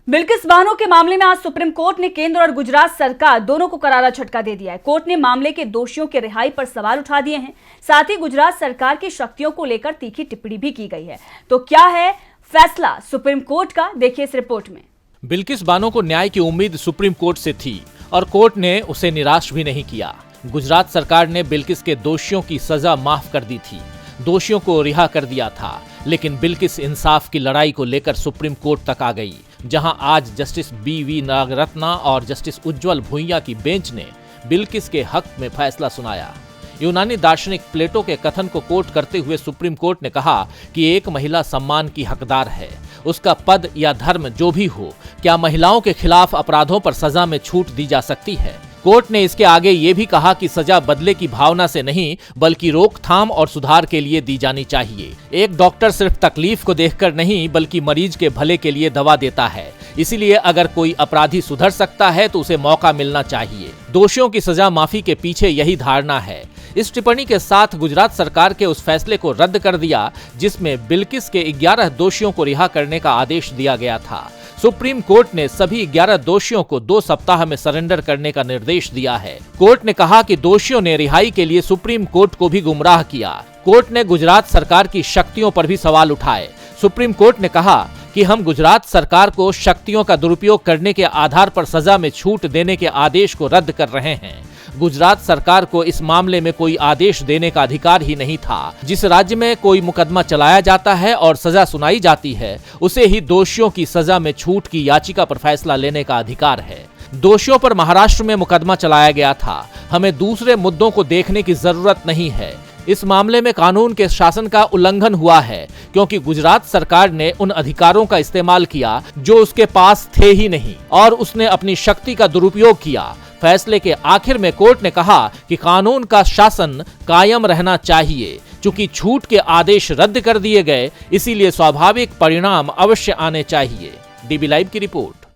बिल्किस बानो के मामले में आज सुप्रीम कोर्ट ने केंद्र और गुजरात सरकार दोनों को करारा झटका दे दिया है। कोर्ट ने मामले के दोषियों की रिहाई पर सवाल उठा दिए हैं। साथ ही गुजरात सरकार की शक्तियों को लेकर तीखी टिप्पणी भी की गई है। तो क्या है फैसला सुप्रीम कोर्ट का, देखिए इस रिपोर्ट में। बिल्किस बानो को न्याय की उम्मीद सुप्रीम कोर्ट से थी और कोर्ट ने उसे निराश भी नहीं किया। गुजरात सरकार ने बिल्किस के दोषियों की सजा माफ कर दी थी, दोषियों को रिहा कर दिया था, लेकिन बिल्किस इंसाफ की लड़ाई को लेकर सुप्रीम कोर्ट तक आ गई, जहां आज जस्टिस बी.वी. नागरत्ना और जस्टिस उज्ज्वल भुइयां की बेंच ने बिल्किस के हक में फैसला सुनाया। यूनानी दार्शनिक प्लेटो के कथन को कोट करते हुए सुप्रीम कोर्ट ने कहा कि एक महिला सम्मान की हकदार है, उसका पद या धर्म जो भी हो, क्या महिलाओं के खिलाफ अपराधों पर सजा में छूट दी जा सकती है। कोर्ट ने इसके आगे ये भी कहा कि सजा बदले की भावना से नहीं बल्कि रोकथाम और सुधार के लिए दी जानी चाहिए। एक डॉक्टर सिर्फ तकलीफ को देखकर नहीं बल्कि मरीज के भले के लिए दवा देता है, इसीलिए अगर कोई अपराधी सुधर सकता है तो उसे मौका मिलना चाहिए। दोषियों की सजा माफी के पीछे यही धारणा है। इस टिप्पणी के साथ गुजरात सरकार के उस फैसले को रद्द कर दिया जिसमें बिल्किस के 11 दोषियों को रिहा करने का आदेश दिया गया था। सुप्रीम कोर्ट ने सभी 11 दोषियों को 2 सप्ताह में सरेंडर करने का निर्देश दिया है। कोर्ट ने कहा कि दोषियों ने रिहाई के लिए सुप्रीम कोर्ट को भी गुमराह किया। कोर्ट ने गुजरात सरकार की शक्तियों पर भी सवाल उठाए। सुप्रीम कोर्ट ने कहा कि हम गुजरात सरकार को शक्तियों का दुरुपयोग करने के आधार पर सजा में छूट देने के आदेश को रद्द कर रहे हैं। गुजरात सरकार को इस मामले में कोई आदेश देने का अधिकार ही नहीं था। जिस राज्य में कोई मुकदमा चलाया जाता है और सजा सुनाई जाती है, उसे ही दोषियों की सजा में छूट की याचिका पर फैसला लेने का अधिकार है। दोषियों पर महाराष्ट्र में मुकदमा चलाया गया था, हमें दूसरे मुद्दों को देखने की जरूरत नहीं है। इस मामले में कानून के शासन का उल्लंघन हुआ है क्योंकि गुजरात सरकार ने उन अधिकारों का इस्तेमाल किया जो उसके पास थे ही नहीं और उसने अपनी शक्ति का दुरुपयोग किया। फैसले के आखिर में कोर्ट ने कहा कि कानून का शासन कायम रहना चाहिए। चूंकि छूट के आदेश रद्द कर दिए गए, इसीलिए स्वाभाविक परिणाम अवश्य आने चाहिए। डीबी लाइव की रिपोर्ट।